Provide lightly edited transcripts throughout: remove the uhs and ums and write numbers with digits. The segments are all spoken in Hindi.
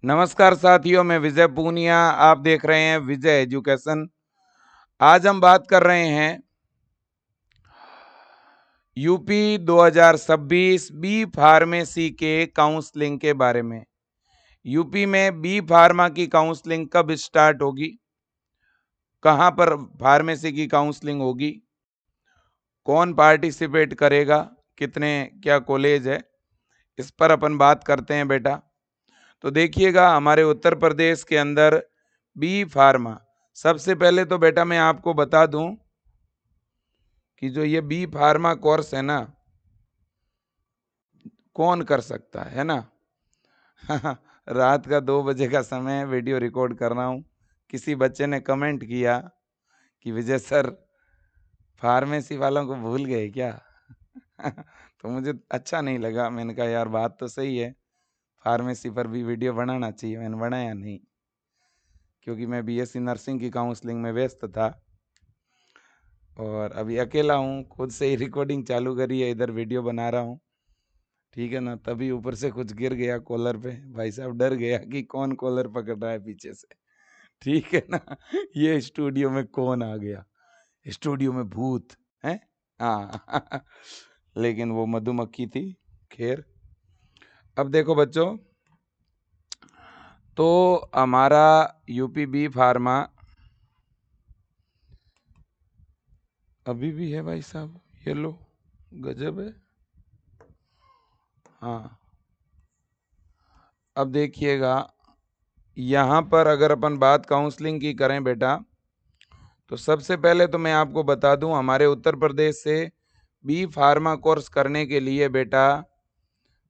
नमस्कार साथियों, मैं विजय पूनिया। आप देख रहे हैं विजय एजुकेशन। आज हम बात कर रहे हैं यूपी 2026 बी फार्मेसी के काउंसलिंग के बारे में। यूपी में बी फार्मा की काउंसलिंग कब स्टार्ट होगी, कहां पर फार्मेसी की काउंसलिंग होगी, कौन पार्टिसिपेट करेगा, कितने क्या कॉलेज है, इस पर अपन बात करते हैं बेटा। तो देखिएगा, हमारे उत्तर प्रदेश के अंदर बी फार्मा, सबसे पहले तो बेटा मैं आपको बता दूं कि जो ये बी फार्मा कोर्स है ना, कौन कर सकता है ना। रात का 2 बजे का समय है, वीडियो रिकॉर्ड कर रहा हूँ। किसी बच्चे ने कमेंट किया कि विजय सर फार्मेसी वालों को भूल गए क्या। तो मुझे अच्छा नहीं लगा। मैंने कहा यार बात तो सही है, फार्मेसी पर भी वीडियो बनाना चाहिए। मैंने बनाया नहीं, क्योंकि मैं बीएससी नर्सिंग की काउंसलिंग में व्यस्त था और अभी अकेला हूँ। खुद से ही रिकॉर्डिंग चालू करी है, इधर वीडियो बना रहा हूँ, ठीक है ना। तभी ऊपर से कुछ गिर गया कॉलर पे, भाई साहब डर गया कि कौन कॉलर पकड़ रहा है पीछे से, ठीक है ना। ये स्टूडियो में कौन आ गया, स्टूडियो में भूत है। हाँ। लेकिन वो मधुमक्खी थी। खैर, अब देखो बच्चों, तो हमारा यूपी बी फार्मा अभी भी है भाई साहब, ये लो, गजब है। हाँ, अब देखिएगा, यहाँ पर अगर अपन बात काउंसलिंग की करें बेटा, तो सबसे पहले तो मैं आपको बता दूं, हमारे उत्तर प्रदेश से बी फार्मा कोर्स करने के लिए बेटा,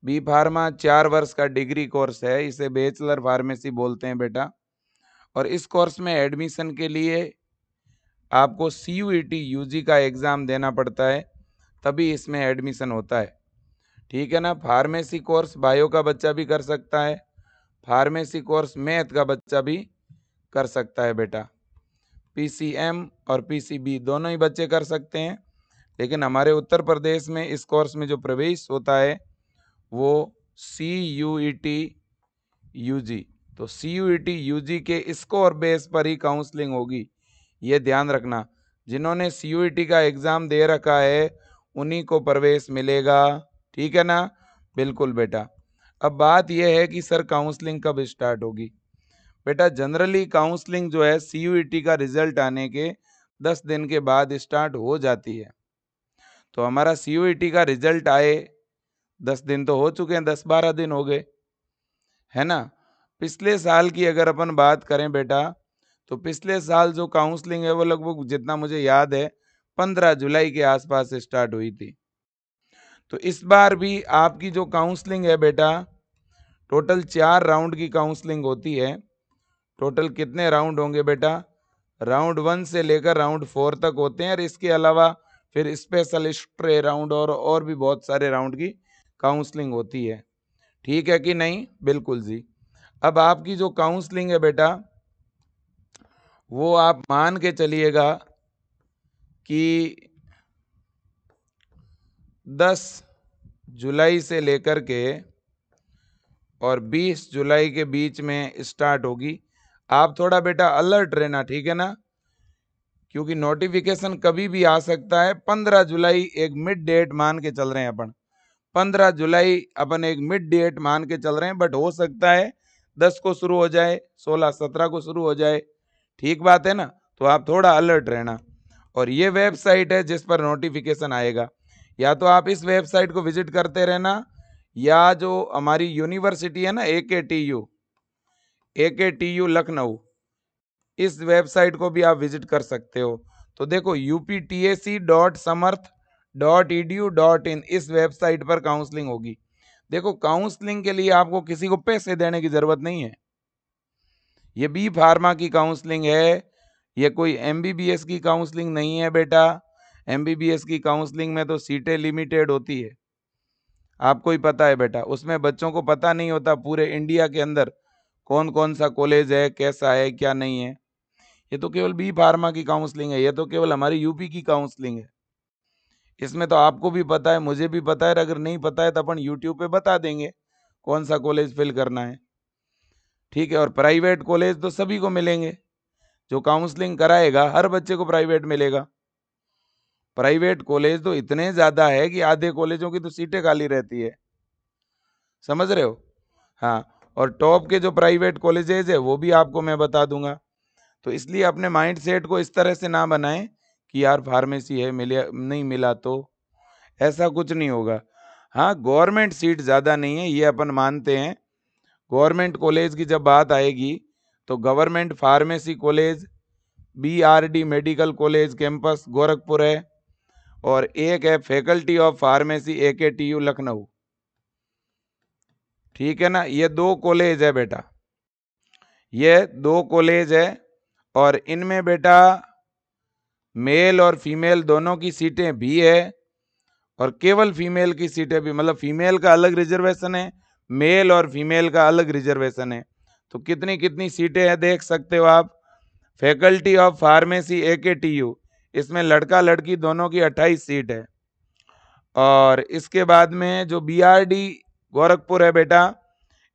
बी फार्मा 4 वर्ष का डिग्री कोर्स है, इसे बैचलर फार्मेसी बोलते हैं बेटा। और इस कोर्स में एडमिशन के लिए आपको CUET यूजी का एग्ज़ाम देना पड़ता है, तभी इसमें एडमिशन होता है, ठीक है ना। फार्मेसी कोर्स बायो का बच्चा भी कर सकता है, फार्मेसी कोर्स मैथ का बच्चा भी कर सकता है बेटा। PCM और PCB दोनों ही बच्चे कर सकते हैं, लेकिन हमारे उत्तर प्रदेश में इस कोर्स में जो प्रवेश होता है वो CUET यूजी। तो CUET यूजी के स्कोर बेस पर ही काउंसलिंग होगी, ये ध्यान रखना। जिन्होंने CUET का एग्ज़ाम दे रखा है उन्हीं को प्रवेश मिलेगा, ठीक है ना। बिल्कुल बेटा। अब बात यह है कि सर काउंसलिंग कब स्टार्ट होगी। बेटा जनरली काउंसलिंग जो है CUET का रिजल्ट आने के 10 दिन के बाद स्टार्ट हो जाती है। तो हमारा CUET का रिजल्ट आए 10 दिन तो हो चुके हैं, 10-12 दिन हो गए, है ना। पिछले साल की अगर अपन बात करें बेटा, तो पिछले साल जो काउंसलिंग है वो लगभग, जितना मुझे याद है, 15 जुलाई के आसपास स्टार्ट हुई थी। तो इस बार भी आपकी जो काउंसलिंग है बेटा, टोटल 4 राउंड की काउंसलिंग होती है। टोटल कितने राउंड होंगे बेटा, राउंड 1 से लेकर राउंड 4 तक होते हैं, और इसके अलावा फिर स्पेशल स्ट्रे राउंड और भी बहुत सारे राउंड की काउंसलिंग होती है, ठीक है कि नहीं। बिल्कुल जी। अब आपकी जो काउंसलिंग है बेटा, वो आप मान के चलिएगा कि 10 जुलाई से लेकर के और 20 जुलाई के बीच में स्टार्ट होगी। आप थोड़ा बेटा अलर्ट रहना, ठीक है ना, क्योंकि नोटिफिकेशन कभी भी आ सकता है। 15 जुलाई एक मिड डेट मान के चल रहे हैं अपन, 15 जुलाई अपन एक मिड डेट मान के चल रहे हैं, बट हो सकता है 10 को शुरू हो जाए, 16-17 को शुरू हो जाए, ठीक बात है ना। तो आप थोड़ा अलर्ट रहना। और ये वेबसाइट है जिस पर नोटिफिकेशन आएगा, या तो आप इस वेबसाइट को विजिट करते रहना, या जो हमारी यूनिवर्सिटी है ना, AKTU लखनऊ, इस वेबसाइट को भी आप विजिट कर सकते हो। तो देखो uptac.samarth.edu.in इस वेबसाइट पर काउंसलिंग होगी। देखो काउंसलिंग के लिए आपको किसी को पैसे देने की जरूरत नहीं है। ये बी फार्मा की काउंसलिंग है, ये कोई MBBS की काउंसलिंग नहीं है बेटा। MBBS की काउंसलिंग में तो सीटें लिमिटेड होती है, आपको ही पता है बेटा। उसमें बच्चों को पता नहीं होता पूरे इंडिया के अंदर कौन कौन सा कॉलेज है, कैसा है, क्या नहीं है। ये तो केवल बी फार्मा की काउंसलिंग है, ये तो केवल हमारी यूपी की काउंसलिंग है। इसमें तो आपको भी पता है, मुझे भी पता है, अगर नहीं पता है तो अपन यूट्यूब पे बता देंगे कौन सा कॉलेज फिल करना है। ठीक है। और प्राइवेट कॉलेज तो सभी को मिलेंगे, जो काउंसलिंग कराएगा हर बच्चे को प्राइवेट मिलेगा। प्राइवेट कॉलेज तो इतने ज़्यादा है कि आधे कॉलेजों की तो सीटें खाली रहती है, समझ रहे हो। हाँ, और टॉप के जो प्राइवेट कॉलेजेज है वो भी आपको मैं बता दूंगा। तो इसलिए अपने माइंड सेट को इस तरह से ना बनाएं कि यार फार्मेसी है, मिले नहीं मिला तो, ऐसा कुछ नहीं होगा। हाँ, गवर्नमेंट सीट ज़्यादा नहीं है ये अपन मानते हैं। गवर्नमेंट कॉलेज की जब बात आएगी तो government pharmacy college BRD medical college campus Gorakhpur है, और एक है faculty of pharmacy AKTU Lucknow. ठीक है ना, ये 2 कॉलेज है बेटा, ये 2 कॉलेज है। और इनमें बेटा मेल और फीमेल दोनों की सीटें भी है, और केवल फीमेल की सीटें भी, मतलब फीमेल का अलग रिजर्वेशन है, मेल और फीमेल का अलग रिजर्वेशन है। तो कितनी कितनी सीटें हैं देख सकते हो आप। फैकल्टी ऑफ फार्मेसी AKTU, इसमें लड़का लड़की दोनों की 28 सीट है। और इसके बाद में जो BRD गोरखपुर है बेटा,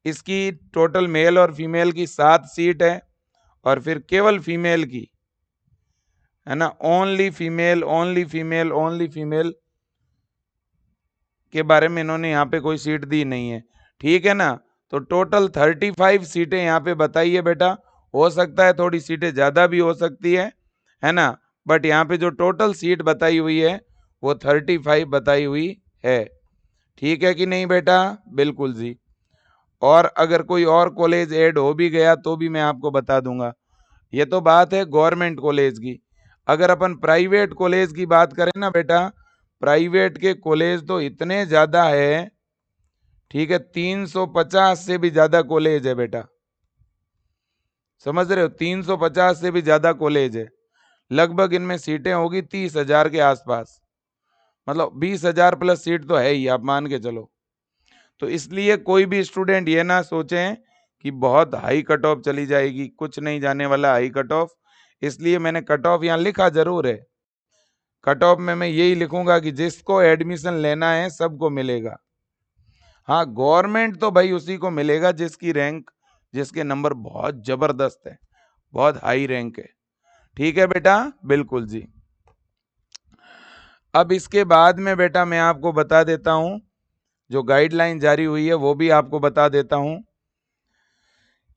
इसकी टोटल मेल और फीमेल की 7 सीट है, और फिर केवल फीमेल की, है ना, only female only female only female के बारे में इन्होंने यहाँ पे कोई सीट दी नहीं है। ठीक है ना, तो टोटल 35 सीटें यहाँ पे बताई है बेटा। हो सकता है थोड़ी सीटें ज़्यादा भी हो सकती है ना, बट यहाँ पे जो टोटल सीट बताई हुई है वो 35 बताई हुई है। ठीक है कि नहीं बेटा, बिल्कुल जी। और अगर कोई और कॉलेज ऐड हो भी गया तो भी मैं आपको बता दूंगा। ये तो बात है गवर्नमेंट कॉलेज की। अगर अपन प्राइवेट कॉलेज की बात करें ना बेटा, प्राइवेट के कॉलेज तो इतने ज़्यादा है, ठीक है, 350 से भी ज़्यादा कॉलेज है बेटा, समझ रहे हो, 350 से भी ज़्यादा कॉलेज है। लगभग इनमें सीटें होगी 30,000 के आसपास, मतलब 20,000 प्लस सीट तो है ही, आप मान के चलो। तो इसलिए कोई भी स्टूडेंट ये ना सोचें कि बहुत हाई कट ऑफ चली जाएगी, कुछ नहीं जाने वाला हाई कट ऑफ। इसलिए मैंने कट ऑफ यहाँ लिखा जरूर है, कट ऑफ में मैं यही लिखूंगा कि जिसको एडमिशन लेना है सबको मिलेगा। हाँ, गवर्नमेंट तो भाई उसी को मिलेगा जिसकी रैंक, जिसके नंबर बहुत जबरदस्त है, बहुत हाई रैंक है। ठीक है बेटा, बिल्कुल जी। अब इसके बाद में बेटा मैं आपको बता देता हूं, जो गाइडलाइन जारी हुई है वो भी आपको बता देता हूं।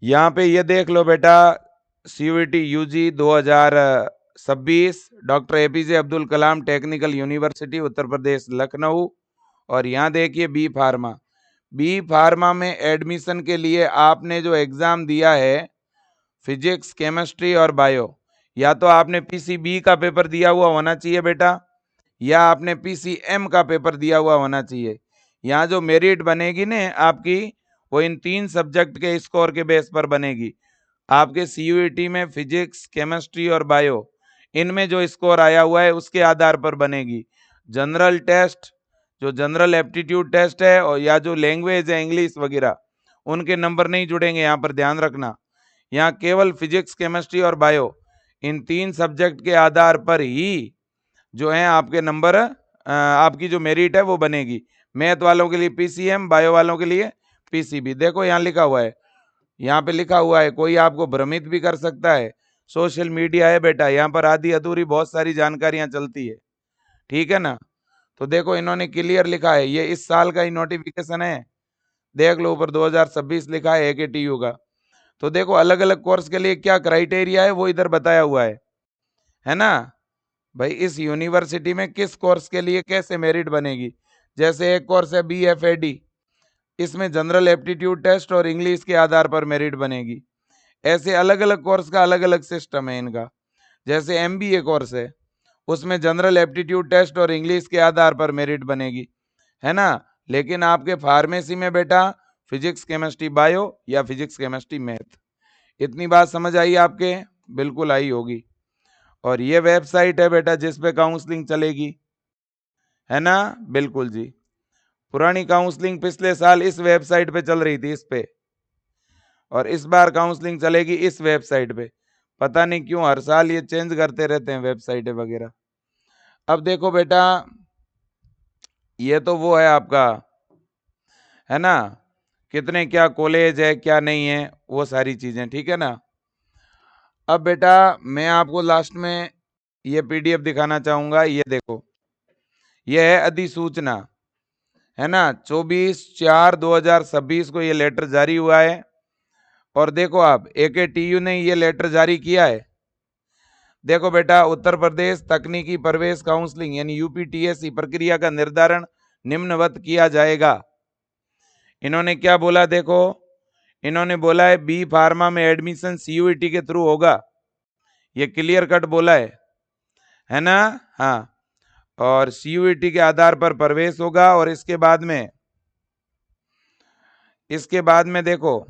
यहाँ पे ये देख लो बेटा, CUET UG 2026 doctor APJ Abdul Kalam technical university Uttar Pradesh Lucknow. और यहाँ देखिए बी फार्मा में एडमिशन के लिए आपने जो एग्ज़ाम दिया है फिजिक्स केमिस्ट्री और बायो, या तो आपने PCB का पेपर दिया हुआ होना चाहिए बेटा, या आपने PCM का पेपर दिया हुआ होना चाहिए। यहाँ जो मेरिट बनेगी ना आपकी, वो इन 3 सब्जेक्ट के स्कोर के बेस पर बनेगी। आपके CUET में फिजिक्स केमिस्ट्री और बायो, इनमें जो स्कोर आया हुआ है उसके आधार पर बनेगी। जनरल टेस्ट, जो जनरल एप्टीट्यूड टेस्ट है, और या जो लैंग्वेज है इंग्लिश वगैरह, उनके नंबर नहीं जुड़ेंगे, यहाँ पर ध्यान रखना। यहाँ केवल फिजिक्स केमिस्ट्री और बायो, इन 3 सब्जेक्ट के आधार पर ही जो है आपके नंबर, आपकी जो मेरिट है वो बनेगी। मैथ वालों के लिए PCM, बायो वालों के लिए PCB। देखो यहाँ लिखा हुआ है, यहाँ पे लिखा हुआ है, कोई आपको भ्रमित भी कर सकता है। सोशल मीडिया है बेटा, यहाँ पर आधी अधूरी बहुत सारी जानकारियां चलती है, ठीक है ना। तो देखो इन्होंने क्लियर लिखा है, ये इस साल का ही नोटिफिकेशन है, देख लो ऊपर 2026 लिखा है AKTU का। तो देखो अलग अलग कोर्स के लिए क्या क्राइटेरिया है वो इधर बताया हुआ है ना भाई। इस यूनिवर्सिटी में किस कोर्स के लिए कैसे मेरिट बनेगी। जैसे एक कोर्स है BFAD, इसमें जनरल एप्टीट्यूड टेस्ट और इंग्लिश के आधार पर मेरिट बनेगी। ऐसे अलग अलग कोर्स का अलग अलग सिस्टम है इनका। जैसे MBA कोर्स है, उसमें जनरल एप्टीट्यूड टेस्ट और इंग्लिश के आधार पर मेरिट बनेगी, है ना। लेकिन आपके फार्मेसी में बेटा फिजिक्स केमिस्ट्री बायो या फिजिक्स केमिस्ट्री मैथ। इतनी बात समझ आई आपके, बिल्कुल आई होगी। और ये वेबसाइट है बेटा जिस पे काउंसलिंग चलेगी, है ना, बिल्कुल जी। पुरानी काउंसलिंग पिछले साल इस वेबसाइट पे चल रही थी, इस पे, और इस बार काउंसलिंग चलेगी इस वेबसाइट पे। पता नहीं क्यों हर साल ये चेंज करते रहते हैं वेबसाइटें वगैरह। अब देखो बेटा, ये तो वो है आपका, है ना, कितने क्या कॉलेज है क्या नहीं है, वो सारी चीजें, ठीक है ना। अब बेटा मैं आपको लास्ट में ये पीडीएफ दिखाना चाहूंगा, ये देखो, ये है अधिसूचना, है ना, 24/4/2026 को ये लेटर जारी हुआ है। और देखो आप, एकेटीयू ने ये लेटर जारी किया है। देखो बेटा, उत्तर प्रदेश तकनीकी प्रवेश काउंसलिंग यानी यूपीटीएससी प्रक्रिया का निर्धारण निम्नवत किया जाएगा। इन्होंने क्या बोला, देखो इन्होंने बोला है बी फार्मा में एडमिशन सीयूईटी के थ्रू होगा, ये क्लियर कट बोला है ना। हाँ, और सीयूईटी के आधार पर प्रवेश होगा। और इसके बाद में देखो,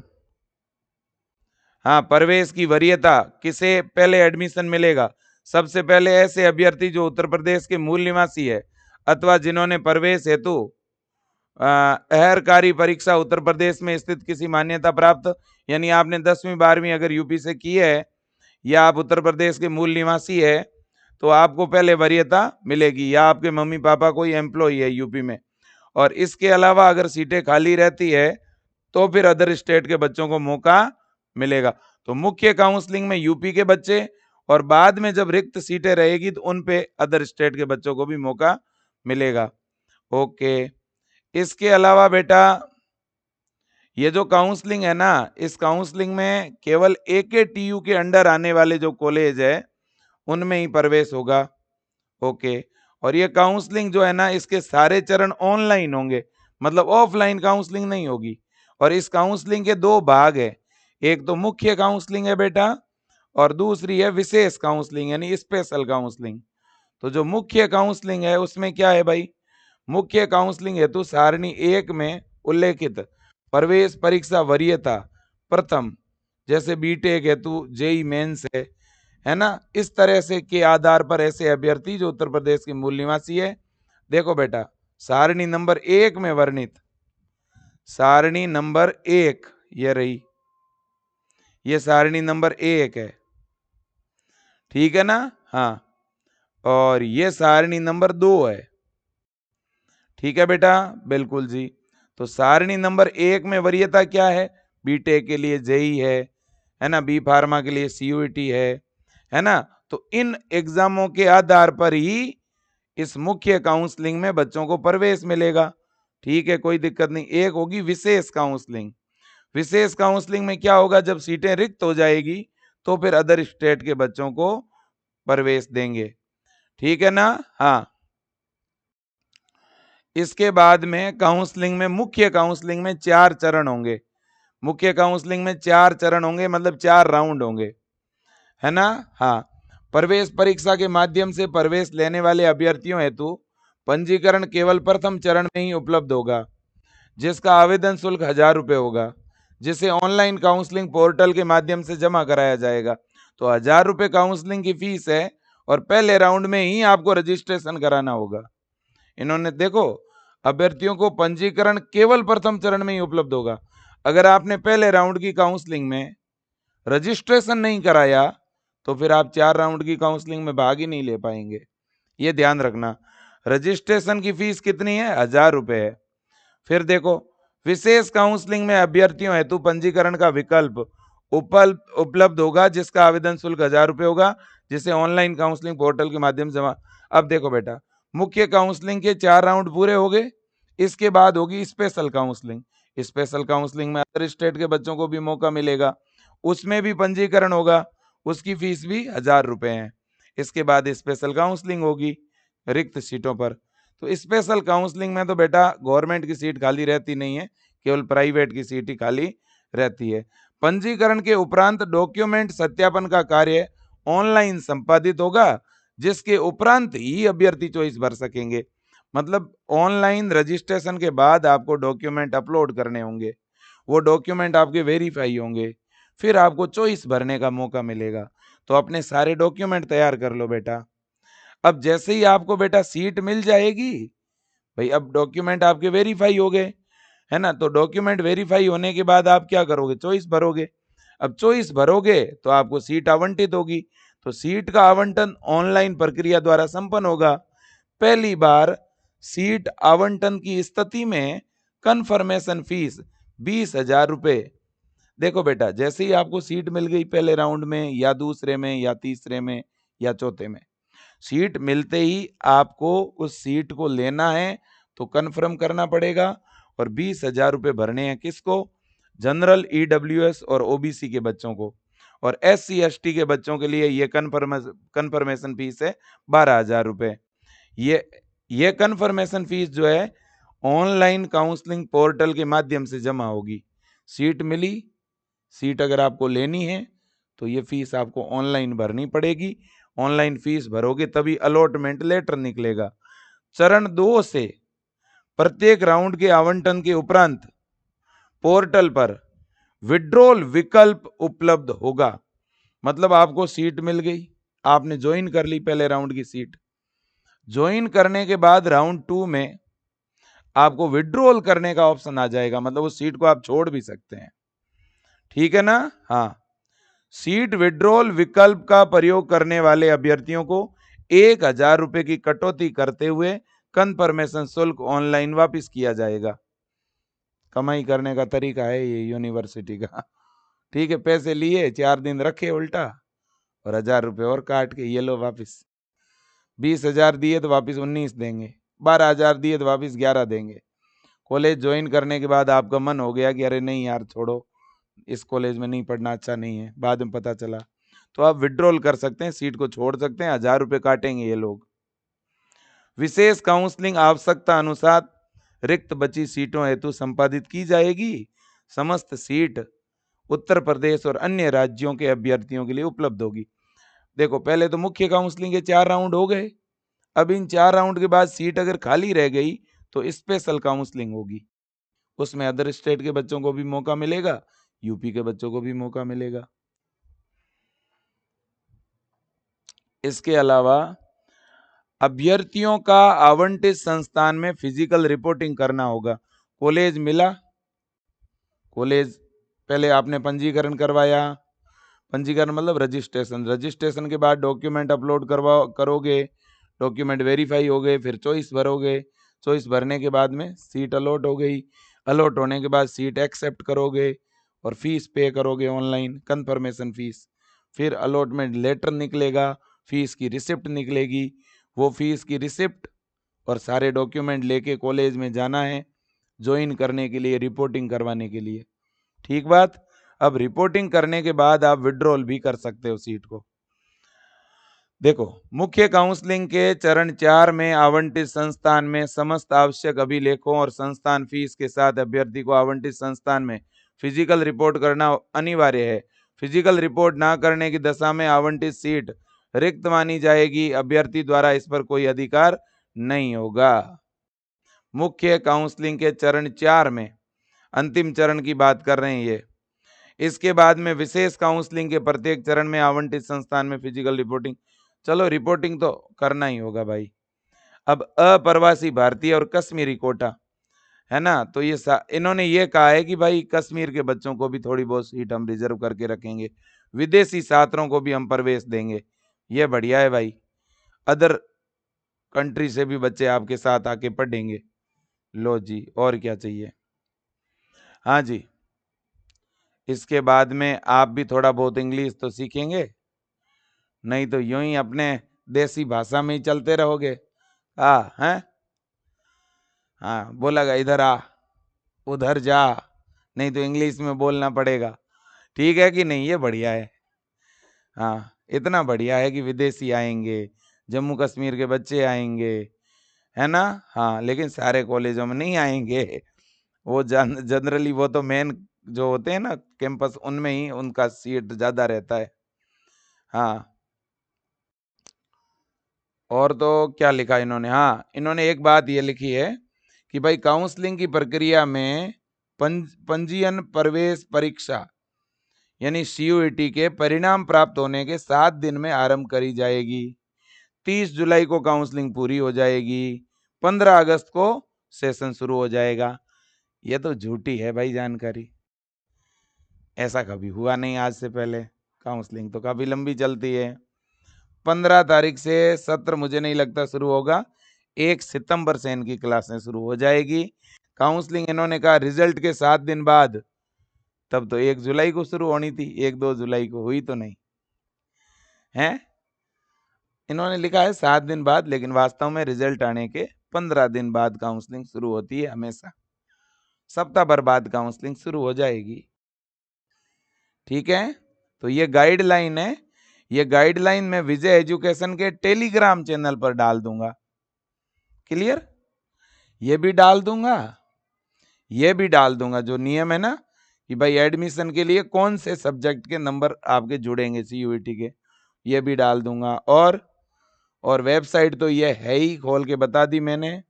हाँ, प्रवेश की वरीयता, किसे पहले एडमिशन मिलेगा, सबसे पहले ऐसे अभ्यर्थी जो उत्तर प्रदेश के मूल निवासी है अथवा जिन्होंने प्रवेश हेतु अहरकारी परीक्षा उत्तर प्रदेश में स्थित किसी मान्यता प्राप्त, यानी आपने 10वीं 12वीं अगर यूपी से की है या आप उत्तर प्रदेश के मूल निवासी है तो आपको पहले वरीयता मिलेगी, या आपके मम्मी पापा कोई एम्प्लॉय है यूपी में। और इसके अलावा अगर सीटें खाली रहती है तो फिर अदर स्टेट के बच्चों को मौका मिलेगा। तो मुख्य काउंसलिंग में यूपी के बच्चे, और बाद में जब रिक्त सीटें रहेगी तो उन पे अदर स्टेट के बच्चों को भी मौका मिलेगा। ओके, इसके अलावा बेटा ये जो काउंसलिंग है ना, इस काउंसलिंग में केवल एकेटीयू के अंडर आने वाले जो कॉलेज है उनमें ही प्रवेश होगा। ओके, और ये काउंसलिंग जो है ना, इसके सारे चरण ऑनलाइन होंगे, मतलब ऑफलाइन काउंसलिंग नहीं होगी। और इस काउंसलिंग के दो भाग है, एक तो मुख्य काउंसलिंग है बेटा, और दूसरी है विशेष काउंसलिंग यानी स्पेशल काउंसलिंग। तो जो मुख्य काउंसलिंग है उसमें क्या है भाई, मुख्य काउंसलिंग हेतु सारणी 1 में उल्लेखित प्रवेश परीक्षा वरीयता प्रथम, जैसे बीटेक हेतु जेई मेंस है ना, इस तरह से के आधार पर ऐसे अभ्यर्थी जो उत्तर प्रदेश के मूल निवासी है, देखो बेटा सारणी नंबर 1 में वर्णित, सारणी नंबर 1 ये रही, ये सारणी नंबर 1 है, ठीक है ना। हाँ, और ये सारणी नंबर 2 है, ठीक है बेटा, बिल्कुल जी। तो सारणी नंबर 1 में वरीयता क्या है, बीटेक के लिए जेई है ना, बी फार्मा के लिए सीयूईटी है ना। तो इन एग्जामों के आधार पर ही इस मुख्य काउंसलिंग में बच्चों को प्रवेश मिलेगा, ठीक है, कोई दिक्कत नहीं। एक होगी विशेष काउंसलिंग, विशेष काउंसलिंग में क्या होगा, जब सीटें रिक्त हो जाएगी तो फिर अदर स्टेट के बच्चों को प्रवेश देंगे, ठीक है ना। हाँ, इसके बाद में काउंसलिंग में, मुख्य काउंसलिंग में 4 चरण होंगे, मुख्य काउंसलिंग में 4 चरण होंगे, मतलब 4 राउंड होंगे, है ना। हाँ, प्रवेश परीक्षा के माध्यम से प्रवेश लेने वाले अभ्यर्थियों हेतु पंजीकरण केवल प्रथम चरण में ही उपलब्ध होगा, जिसका आवेदन शुल्क 1000 रुपये होगा, जिसे ऑनलाइन काउंसलिंग पोर्टल के माध्यम से जमा कराया जाएगा। तो 1000 रुपये काउंसलिंग की फीस है, और पहले राउंड में ही आपको रजिस्ट्रेशन कराना होगा। इन्होंने देखो, अभ्यर्थियों को पंजीकरण केवल प्रथम चरण में ही उपलब्ध होगा। अगर आपने पहले राउंड की काउंसलिंग में रजिस्ट्रेशन नहीं कराया तो फिर आप 4 राउंड की काउंसलिंग में भाग ही नहीं ले पाएंगे, ये ध्यान रखना। रजिस्ट्रेशन की फीस कितनी है, 1000 रुपये है। फिर देखो, विशेष काउंसलिंग में अभ्यर्थियों हेतु पंजीकरण का विकल्प उपलब्ध होगा, जिसका आवेदन शुल्क 1000 रुपये होगा, जिसे ऑनलाइन काउंसलिंग पोर्टल के माध्यम से जमा। अब देखो बेटा, मुख्य काउंसलिंग के 4 राउंड पूरे हो गए, इसके बाद होगी स्पेशल काउंसलिंग। स्पेशल काउंसलिंग में अदर स्टेट के बच्चों को भी मौका मिलेगा, उसमें भी पंजीकरण होगा, उसकी फीस भी 1000 रुपये है। इसके बाद स्पेशल काउंसलिंग होगी रिक्त सीटों पर। तो स्पेशल काउंसलिंग में तो बेटा गवर्नमेंट की सीट खाली रहती नहीं है, केवल प्राइवेट की सीट ही खाली रहती है। पंजीकरण के उपरांत डॉक्यूमेंट सत्यापन का कार्य ऑनलाइन संपादित होगा, जिसके उपरांत ही अभ्यर्थी चॉइस भर सकेंगे। मतलब ऑनलाइन रजिस्ट्रेशन के बाद आपको डॉक्यूमेंट अपलोड करने होंगे, वो डॉक्यूमेंट आपके वेरीफाई होंगे, फिर आपको चॉइस भरने का मौका मिलेगा। तो अपने सारे डॉक्यूमेंट तैयार कर लो बेटा। अब जैसे ही आपको बेटा सीट मिल जाएगी भाई, अब डॉक्यूमेंट आपके वेरीफाई हो गए, है ना, तो डॉक्यूमेंट वेरीफाई होने के बाद आप क्या करोगे, चॉइस भरोगे। अब चॉइस भरोगे तो आपको सीट आवंटित होगी, तो सीट का आवंटन ऑनलाइन प्रक्रिया द्वारा संपन्न होगा। पहली बार सीट आवंटन की स्थिति में कंफर्मेशन फीस 20,000 रुपये। देखो बेटा, जैसे ही आपको सीट मिल गई पहले राउंड में या दूसरे में या तीसरे में या चौथे में, सीट मिलते ही आपको उस सीट को लेना है तो कन्फर्म करना पड़ेगा, और 20,000 रुपये भरने हैं किसको? जनरल, ईडब्ल्यूएस और ओबीसी के बच्चों को। और एससी एसटी के बच्चों के लिए ये कन्फर्मेशन फीस है 12,000 रुपये। ये कन्फर्मेशन फीस जो है ऑनलाइन काउंसलिंग पोर्टल के माध्यम से जमा होगी। सीट मिली, सीट अगर आपको लेनी है तो ये फीस आपको ऑनलाइन भरनी पड़ेगी। ऑनलाइन फीस भरोगे तभी अलॉटमेंट लेटर निकलेगा। चरण 2 से प्रत्येक राउंड के आवंटन के उपरांत पोर्टल पर विड्रॉल विकल्प उपलब्ध होगा। मतलब आपको सीट मिल गई, आपने ज्वाइन कर ली पहले राउंड की सीट। ज्वाइन करने के बाद राउंड 2 में आपको विड्रॉल करने का ऑप्शन आ जाएगा, मतलब उस सीट को आप छोड़ भी सकते हैं। ठीक है ना? हाँ, सीट विड्रॉल विकल्प का प्रयोग करने वाले अभ्यर्थियों को 1,000 रुपये की कटौती करते हुए कन्फर्मेशन शुल्क ऑनलाइन वापस किया जाएगा। कमाई करने का तरीका है ये यूनिवर्सिटी का। ठीक है, पैसे लिए, 4 दिन रखे उल्टा, और 1,000 रुपये और काट के ये लो वापस। 20,000 दिए तो वापस 19 देंगे, 12,000 दिए तो वापस 11 देंगे। कॉलेज ज्वाइन करने के बाद आपका मन हो गया कि अरे नहीं यार छोड़ो, इस कॉलेज में नहीं पढ़ना, अच्छा नहीं है, बाद में पता चला, तो आप विड्रॉल कर सकते हैं, सीट को छोड़ सकते हैं। 1,000 रुपये काटेंगे ये लोग। विशेष काउंसलिंग आवश्यकता अनुसार रिक्त बची सीटों हेतु संपादित की जाएगी। समस्त सीट उत्तर प्रदेश और अन्य राज्यों के अभ्यर्थियों के लिए उपलब्ध होगी। देखो, पहले तो मुख्य काउंसलिंग के 4 राउंड हो गए, अब इन 4 राउंड के बाद सीट अगर खाली रह गई तो स्पेशल काउंसलिंग होगी। उसमें अदर स्टेट के बच्चों को भी मौका मिलेगा, यूपी के बच्चों को भी मौका मिलेगा। इसके अलावा अभ्यर्थियों का आवंटित संस्थान में फिजिकल रिपोर्टिंग करना होगा। कॉलेज मिला, कॉलेज पहले आपने पंजीकरण करवाया, पंजीकरण मतलब रजिस्ट्रेशन, रजिस्ट्रेशन के बाद डॉक्यूमेंट अपलोड करोगे, डॉक्यूमेंट वेरीफाई हो गए, फिर चॉइस भरोगे, चॉइस भरने के बाद में सीट अलॉट हो गई, अलॉट होने के बाद सीट एक्सेप्ट करोगे और फीस पे करोगे ऑनलाइन, कंफर्मेशन फीस। फिर अलॉटमेंट लेटर निकलेगा, फीस की रिसिप्ट निकलेगी, वो फीस की रिसिप्ट और सारे डॉक्यूमेंट लेके कॉलेज में जाना है ज्वाइन करने के लिए, रिपोर्टिंग करवाने के लिए। ठीक बात। अब रिपोर्टिंग करने के बाद आप विड्रॉल भी कर सकते हो सीट को। देखो, मुख्य काउंसलिंग के चरण 4 में आवंटित संस्थान में समस्त आवश्यक अभिलेखों और संस्थान फीस के साथ अभ्यर्थी को आवंटित संस्थान में फिजिकल रिपोर्ट करना अनिवार्य है। फिजिकल रिपोर्ट ना करने की दशा में आवंटित सीट रिक्त मानी जाएगी। अभ्यर्थी द्वारा इस पर कोई अधिकार नहीं होगा। मुख्य काउंसलिंग के चरण 4 में अंतिम चरण की बात कर रहे हैं ये। इसके बाद में विशेष काउंसलिंग के प्रत्येक चरण में आवंटित संस्थान में फिजिकल रिपोर्टिंग। चलो, रिपोर्टिंग तो करना ही होगा भाई। अब अप्रवासी भारतीय और कश्मीरी कोटा है ना, तो ये इन्होंने ये कहा है कि भाई कश्मीर के बच्चों को भी थोड़ी बहुत सीट हम रिजर्व करके रखेंगे, विदेशी छात्रों को भी हम प्रवेश देंगे। ये बढ़िया है भाई, अदर कंट्री से भी बच्चे आपके साथ आके पढ़ेंगे। लो जी, और क्या चाहिए। हाँ जी, इसके बाद में आप भी थोड़ा बहुत इंग्लिश तो सीखेंगे, नहीं तो यूं ही अपने देसी भाषा में ही चलते रहोगे। हैं, हाँ बोला इधर आ, उधर जा, नहीं तो इंग्लिश में बोलना पड़ेगा। ठीक है कि नहीं? ये बढ़िया है। हाँ, इतना बढ़िया है कि विदेशी आएंगे, जम्मू कश्मीर के बच्चे आएंगे, है ना। हाँ, लेकिन सारे कॉलेजों में नहीं आएंगे, वो जनरली वो तो मेन जो होते हैं ना कैंपस, उनमें ही उनका सीट ज़्यादा रहता है। हाँ, और तो क्या लिखा इन्होंने? हाँ, इन्होंने एक बात ये लिखी है कि भाई काउंसलिंग की प्रक्रिया में पंजीयन प्रवेश परीक्षा यानी सीयूईटी के परिणाम प्राप्त होने के 7 दिन में आरंभ करी जाएगी। 30 जुलाई को काउंसलिंग पूरी हो जाएगी, 15 अगस्त को सेशन शुरू हो जाएगा। ये तो झूठी है भाई जानकारी, ऐसा कभी हुआ नहीं आज से पहले। काउंसलिंग तो काफ़ी लंबी चलती है। 15 तारीख से सत्र मुझे नहीं लगता शुरू होगा, 1 सितंबर से इनकी क्लासें शुरू हो जाएगी। काउंसलिंग इन्होंने कहा रिजल्ट के 7 दिन बाद, तब तो 1 जुलाई को शुरू होनी थी, 1-2 जुलाई को हुई तो नहीं है। इन्होंने लिखा है 7 दिन बाद, लेकिन वास्तव में रिजल्ट आने के 15 दिन बाद काउंसलिंग शुरू होती है हमेशा। सप्ताह भर बाद काउंसलिंग शुरू हो जाएगी। ठीक है, तो ये गाइडलाइन है। ये गाइडलाइन मैं विजय एजुकेशन के टेलीग्राम चैनल पर डाल दूंगा। क्लियर? ये भी डाल दूंगा, ये भी डाल दूंगा, जो नियम है ना कि भाई एडमिशन के लिए कौन से सब्जेक्ट के नंबर आपके जुड़ेंगे सीयूईटी के, ये भी डाल दूंगा। और वेबसाइट तो ये है ही, खोल के बता दी मैंने।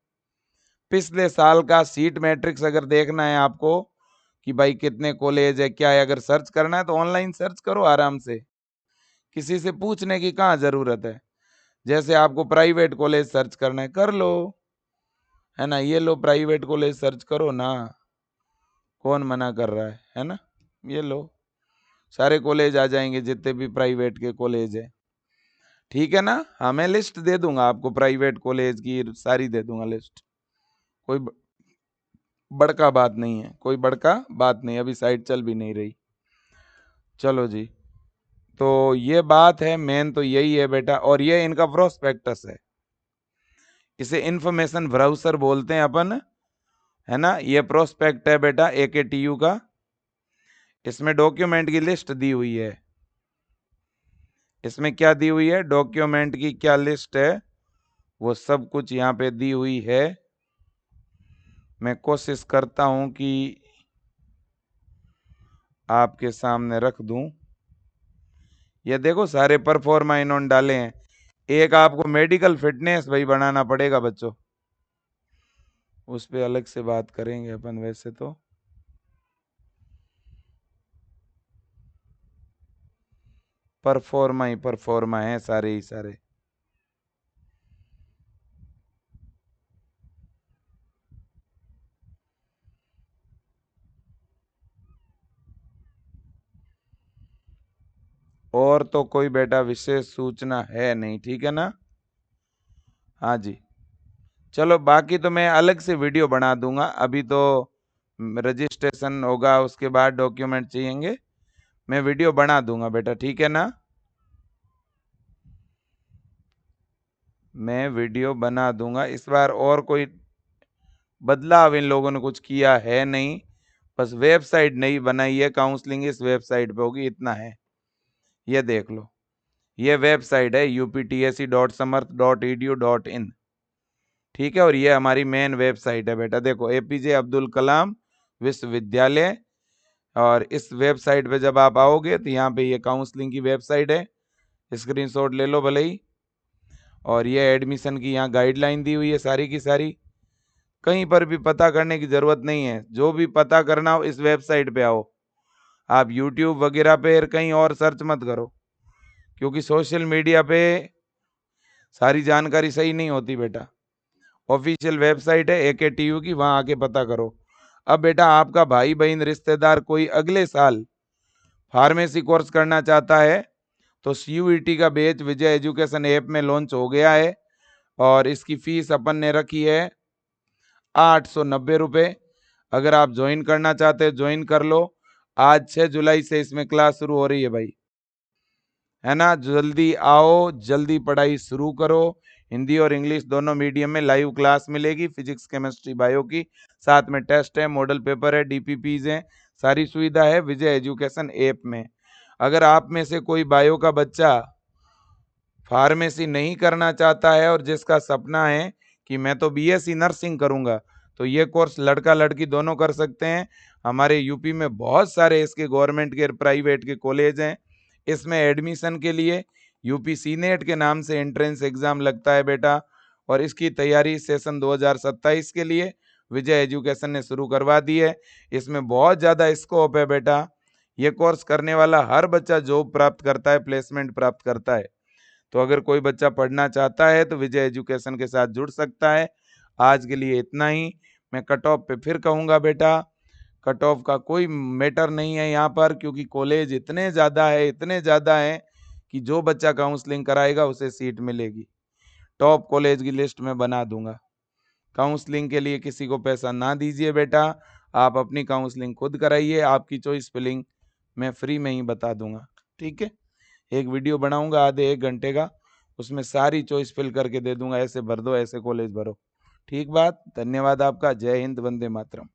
पिछले साल का सीट मैट्रिक्स अगर देखना है आपको कि भाई कितने कॉलेज है क्या है, अगर सर्च करना है तो ऑनलाइन सर्च करो आराम से, किसी से पूछने की कहाँ जरूरत है। जैसे आपको प्राइवेट कॉलेज सर्च करना है कर लो, है ना, ये लो प्राइवेट कॉलेज सर्च करो ना, कौन मना कर रहा है ना, ये लो सारे कॉलेज आ जाएंगे जितने भी प्राइवेट के कॉलेज है। ठीक है ना, हाँ मैं लिस्ट दे दूंगा आपको, प्राइवेट कॉलेज की सारी दे दूंगा लिस्ट, कोई बड़का बात नहीं है, कोई बड़का बात नहीं, अभी साइट चल भी नहीं रही। चलो जी, तो ये बात है, मेन तो यही है बेटा। और ये इनका प्रोस्पेक्टस है, इसे इंफॉर्मेशन ब्राउजर बोलते हैं अपन, है ना। ये प्रोस्पेक्ट है बेटा AKTU का, इसमें डॉक्यूमेंट की लिस्ट दी हुई है। इसमें क्या दी हुई है, डॉक्यूमेंट की क्या लिस्ट है, वो सब कुछ यहाँ पे दी हुई है। मैं कोशिश करता हूं कि आपके सामने रख दूं। ये देखो सारे परफॉर्मा इन्होंने डाले हैं। एक आपको मेडिकल फिटनेस भाई बनाना पड़ेगा बच्चों, उस पे अलग से बात करेंगे अपन। वैसे तो परफॉर्मा है सारे ही सारे। और तो कोई बेटा विशेष सूचना है नहीं, ठीक है ना। हाँ जी, चलो बाकी तो मैं अलग से वीडियो बना दूंगा। अभी तो रजिस्ट्रेशन होगा, उसके बाद डॉक्यूमेंट चाहिएंगे, मैं वीडियो बना दूंगा बेटा, ठीक है ना। मैं वीडियो बना दूंगा इस बार। और कोई बदलाव इन लोगों ने कुछ किया है नहीं, बस वेबसाइट नहीं बनाई है, काउंसलिंग इस वेबसाइट पे होगी, इतना है। ये देख लो, ये वेबसाइट है uptse.samarth.edu.in, ठीक है। और ये हमारी मेन वेबसाइट है बेटा, देखो APJ अब्दुल कलाम विश्वविद्यालय। और इस वेबसाइट पे जब आप आओगे तो यहाँ पे ये काउंसलिंग की वेबसाइट है, स्क्रीनशॉट ले लो भले ही। और ये एडमिशन की यहाँ गाइडलाइन दी हुई है सारी की सारी, कहीं पर भी पता करने की जरूरत नहीं है। जो भी पता करना हो इस वेबसाइट पे आओ, आप यूट्यूब वगैरह पे कहीं और सर्च मत करो, क्योंकि सोशल मीडिया पे सारी जानकारी सही नहीं होती बेटा। ऑफिशियल वेबसाइट है AKTU की, वहां आके पता करो। अब बेटा आपका भाई बहन रिश्तेदार कोई अगले साल फार्मेसी कोर्स करना चाहता है तो CUET का बैच विजय एजुकेशन ऐप में लॉन्च हो गया है, और इसकी फीस अपन ने रखी है 890 रुपये। अगर आप ज्वाइन करना चाहते हैं ज्वाइन कर लो। आज 6 जुलाई से इसमें क्लास शुरू हो रही है भाई, है ना। जल्दी आओ, जल्दी पढ़ाई शुरू करो। हिंदी और इंग्लिश दोनों मीडियम में लाइव क्लास मिलेगी, फिजिक्स केमिस्ट्री बायो की, साथ में टेस्ट है, मॉडल पेपर है, DPPs हैं, सारी सुविधा है विजय एजुकेशन ऐप में। अगर आप में से कोई बायो का बच्चा फार्मेसी नहीं करना चाहता है और जिसका सपना है कि मैं तो BSc नर्सिंग करूंगा, तो ये कोर्स लड़का लड़की दोनों कर सकते हैं। हमारे यूपी में बहुत सारे इसके गवर्नमेंट के प्राइवेट के कॉलेज हैं। इसमें एडमिशन के लिए यूपी सीनेट के नाम से एंट्रेंस एग्जाम लगता है बेटा, और इसकी तैयारी सेशन 2027 के लिए विजय एजुकेशन ने शुरू करवा दी है। इसमें बहुत ज़्यादा स्कोप है बेटा। ये कोर्स करने वाला हर बच्चा जॉब प्राप्त करता है, प्लेसमेंट प्राप्त करता है। तो अगर कोई बच्चा पढ़ना चाहता है तो विजय एजुकेशन के साथ जुड़ सकता है। आज के लिए इतना ही। मैं कट ऑफ पे फिर कहूँगा बेटा, कट ऑफ का कोई मैटर नहीं है यहाँ पर, क्योंकि कॉलेज इतने ज़्यादा है, इतने ज़्यादा है कि जो बच्चा काउंसलिंग कराएगा उसे सीट मिलेगी। टॉप कॉलेज की लिस्ट में बना दूंगा, काउंसलिंग के लिए किसी को पैसा ना दीजिए बेटा, आप अपनी काउंसलिंग खुद कराइए, आपकी चॉइस फिलिंग मैं फ्री में ही बता दूंगा। ठीक है, एक वीडियो बनाऊंगा आधे 1 घंटे का, उसमें सारी चॉइस फिल करके दे दूंगा, ऐसे भर दो, ऐसे कॉलेज भरो। ठीक बात, धन्यवाद आपका। जय हिंद, वंदे मातरम।